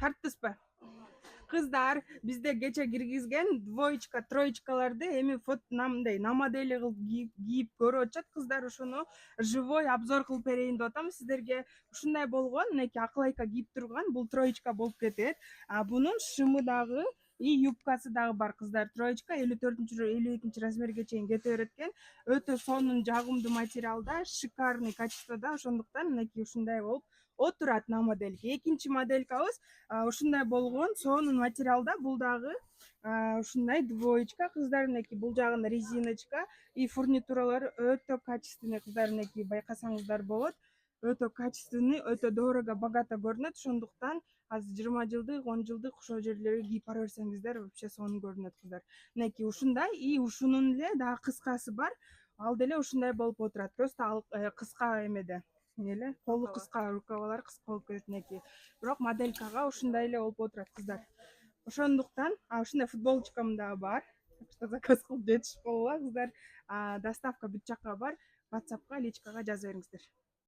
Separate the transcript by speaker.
Speaker 1: Тарттыспы? Кыздар бизде кече киргизген двоечка, троечкаларды эми мындай на модели кылып кийип көрүп атышат кыздар. Ошону живой обзор кылып берейин деп атам сиздерге. Ушундай болгон, мынакей Акылайка кийип турган, бул троечка болуп кетет. Бунун шымы дагы и юбкасы дагы бар кыздар. Троечка 54-52 размерге чейин кете берет экен. Өтө сонун, жагымдуу материалда, шикарный качествода. Ошондуктан мынакей ушундай болуп отурат на модельге. Экинчи моделькабыз ушундай болгон, сонун материалда. Бул дагы ушундай двоечка кыздар. Мынакей бул жагында резиночка и фурнитуралары өтө качественный кыздар. Мынакей байкасаңыздар болот. Өтө качественный, өтө дорого, богато көрүнөт. Ошондуктан азыр 20 жылдык, 10 жылдык ошол жерлерге кийип бара берсеңиздер вообще сонун көрүнөт кыздар. Мынакей ушундай и ушунун эле дагы кыскасы бар. Ал деле ушундай болуп отурат. Просто ал кыска эмеде. Эле колу кыска, рукавалары кыска болуп кетет мынакей. Бирок моделькага ушундай эле болуп отурат кыздар. Ошондуктан ушундай футболочкам дагы бар. Так что заказ кылып жетишип боло кыздар. Доставка бүт жакка бар. WhatsAppка, личкага жаза бериңиздер.